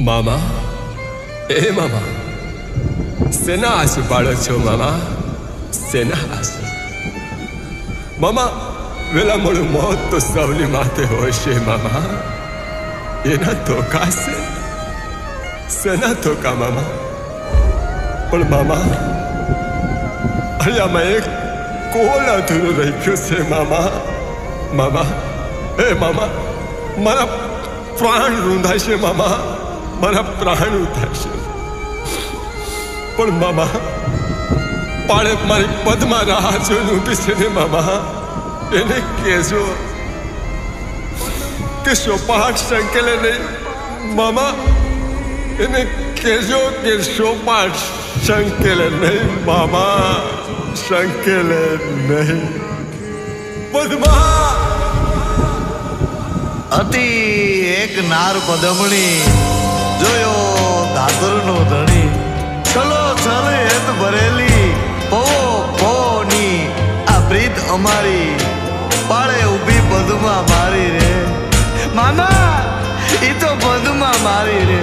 મામા, એ મામા, શેના આંસુ પાડો છો મામા? શેના આંસુ? મામા, વેલા મોડું મોત તો સૌની માથે હોય છે મામા. એના ધોકા છે, શેના ધોકા મામા? પણ મામા, અહીંયામાં એક કોલ અધૂરું રહી ગયું છે મામા. મામા, એ મામા, મારા પ્રાણ રૂંધાય છે મામા, મારા પ્રાણ રૂંધાય છે. પણ મામા, પાળે મારી પદમાં રાહ જોઈને ઊભી છે ને મામા, એને કહેજો કે સોપાટ સંકેલે નહીં મામા. એને કહેજો કે સોપાટ સંકેલે નહીં મામા, સંકેલે નહીં. પદમા હતી એક નાર પદમણી, જોયો ધાતુરનો ધણી. ચલો ચલ હેત ભરેલી પવો પવોની આ પ્રીત અમારી, પાળે ઊભી પદમાં મારી રે મામા, ઈ તો પદમાં મારી રે.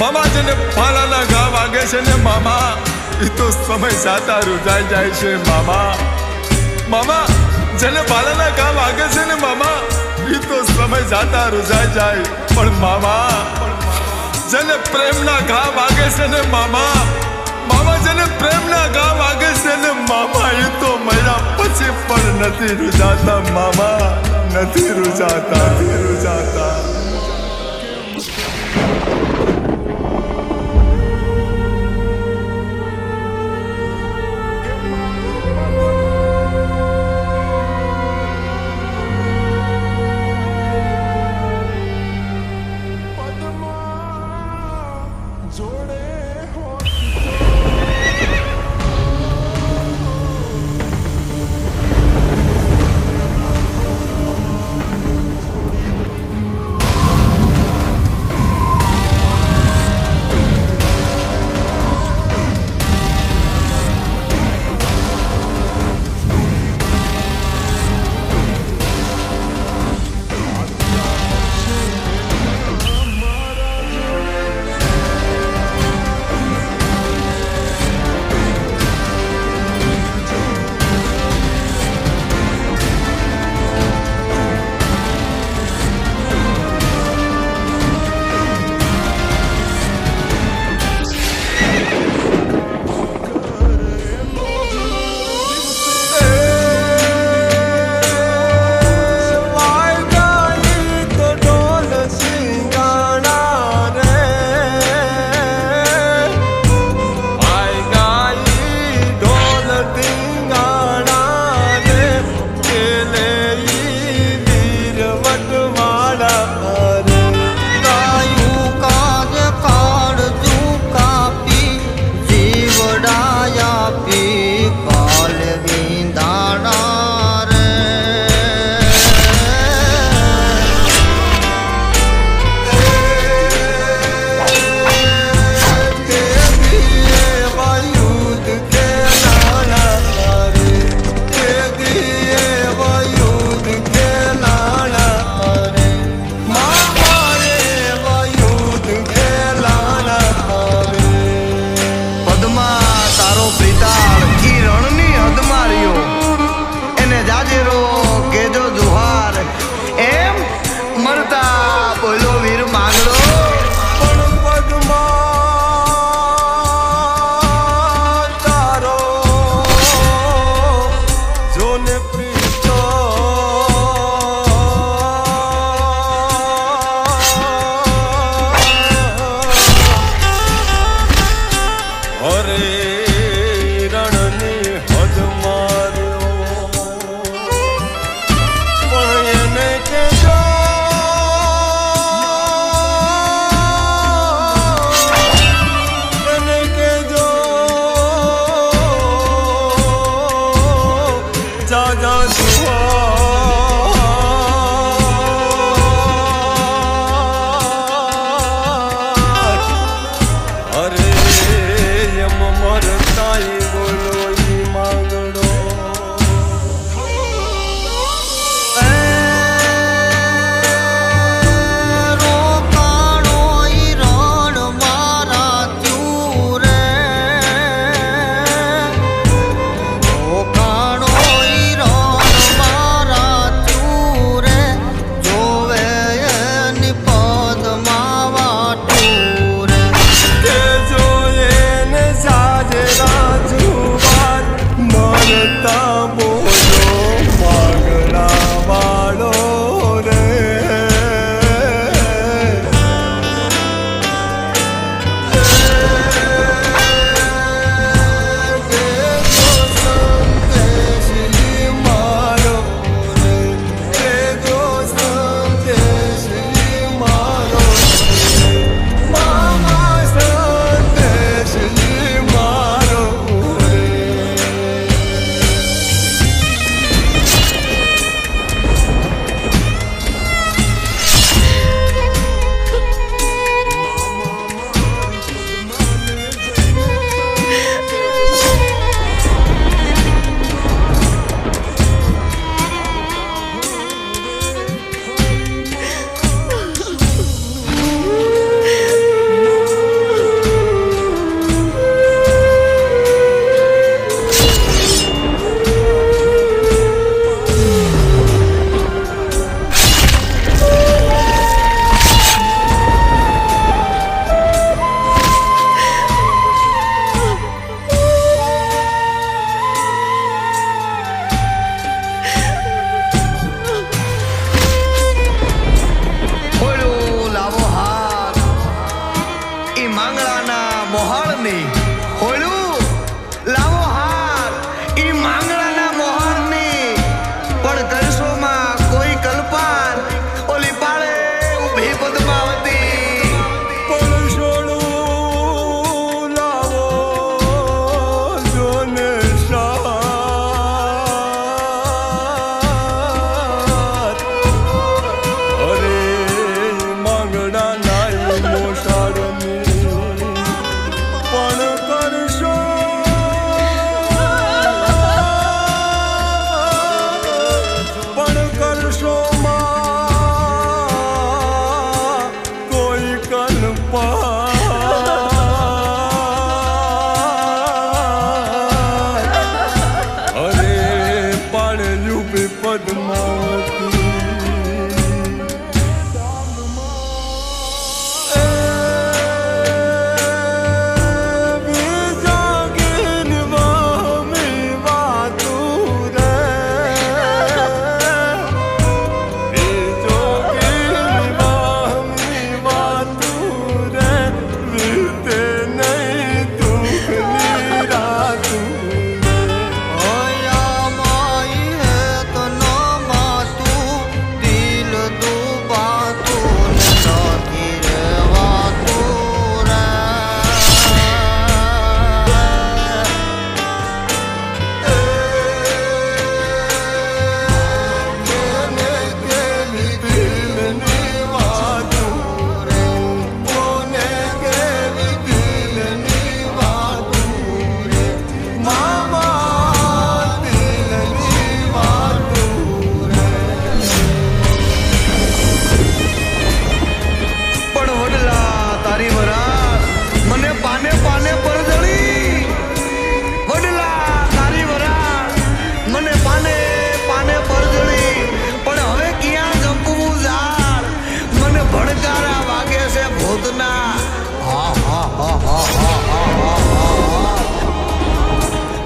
મામા, જેને ફાલાના ઘા વાગે છે ને મામા, એ તો સમય જાતા રૂજાઈ જાય છે મામા. મામા, જેને ફાલાના ઘા વાગે છે ને મામા, એ તો સમય જાતા રૂજાઈ જાય. પણ મામા, જેને પ્રેમના ઘા વાગે છે ને મામા, મામા, જેને પ્રેમના ઘા વાગે છે ને મામા, એ તો મહિના પછી પણ નથી રૂજાતા મામા, નથી રૂજાતા, નથી રૂજાતા. વેતાળ ઈ રણની હદ માર્યો એને જાજેરો કેજો જુહાર એમ મરતા બોલો વીર માંગડો પણ પગમાં તારો જોને પ્રીતો હરે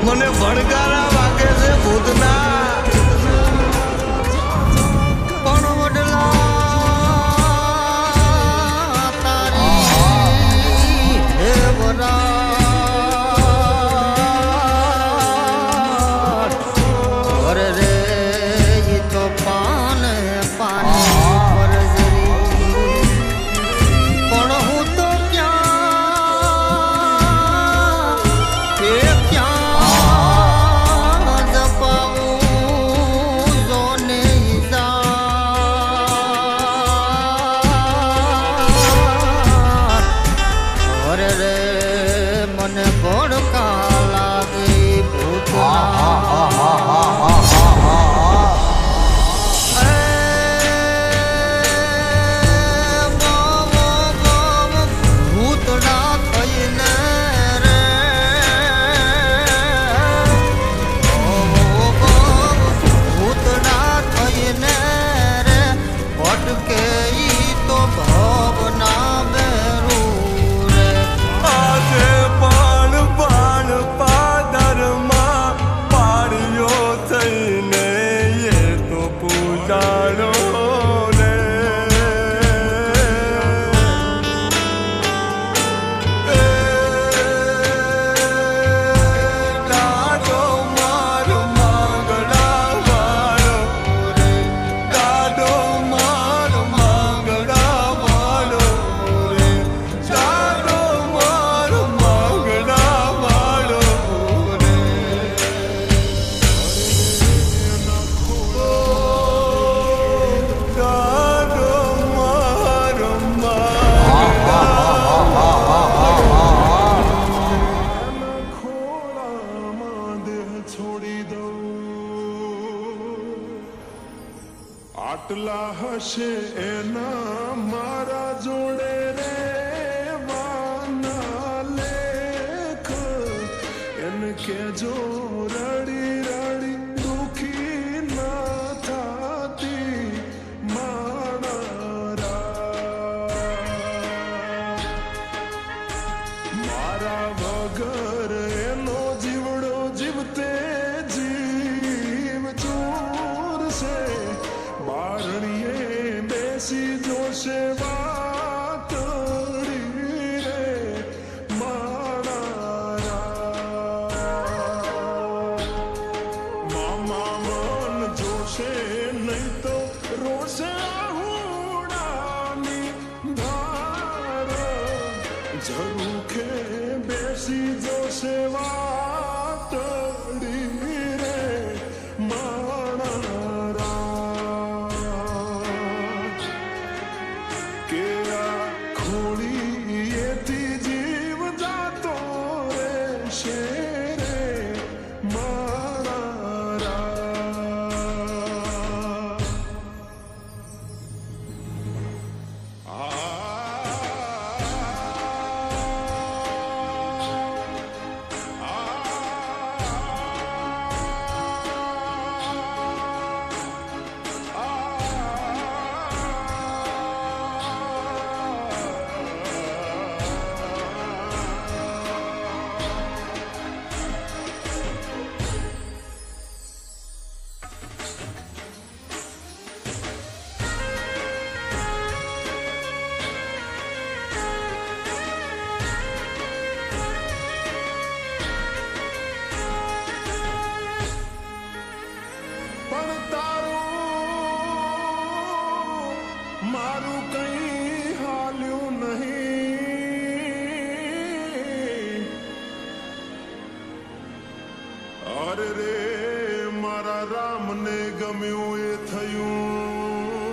મને ભડકારા વાગે છે ભૂતના. પણ વડલા તારી હે વરાળ અરે રે ઈ તો પાન પાની પરજરી પણ હું તો ક્યાં એ ક્યાં જપાવું જોને અરે રે મને ભડકા લાગે ભૂતના. ભૂતડા થઈને રે ભૂતડા થઈને રે ભટકે ઈ તો ભવના બેરું રે. આજે પાણ પાણ પાદરમાં પાડ્યો થઈને એ તો પૂજાણો રે. એ દાડો મારો માંગડા વાળો રે, દાડો મારો માંગડા વાળો રે, દાડો મારો માંગડા વાળો રે. દાડો મારો ખોળામાં દેહ છોડી દઉં. આટલા હશે એના મારા જોડે રે વાના લેખ. એને કેજો રડી રડી દુખી ના થાતી મારા. મારા વગર એનો જીવડો જીવતે જીવ ચોરશે. બારણીએ બેસી જોશે વાતડી રે મારા. મામા મન જોશે નહીં તો રોશે હુડાની ધાર. ઝરૂખે બેસી જોશે વાતડી રે મારા. કે આ ખોળીએથી જીવ જાતો રહેશે રે મારા. પણ તારું મારું કઈ હાલ્યું નહીં. અરે રે મારા રામને ગમ્યું એ થયું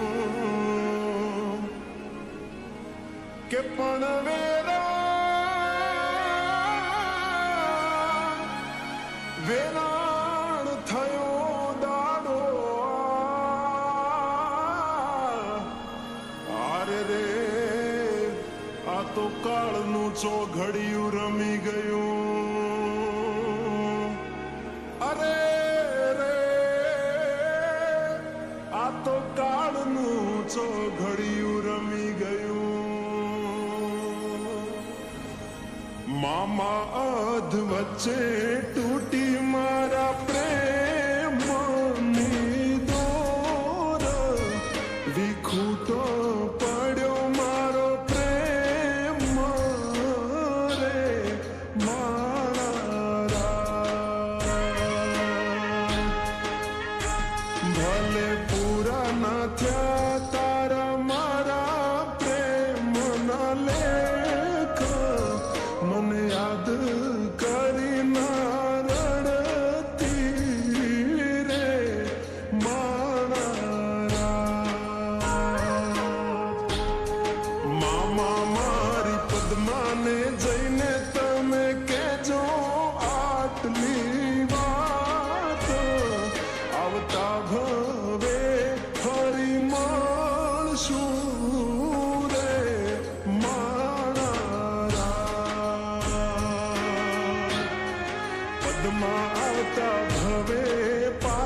કે પણ વેરાણ થયો દાડો. આરે રે આ તો કાળનું ચોઘડિયું રમી ગયું. અરે રે આ તો કાળનું ચોઘડિયું રમી ગયું. મામા અધ વચ્ચે તૂટી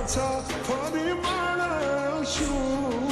પાછા ફરી મળશું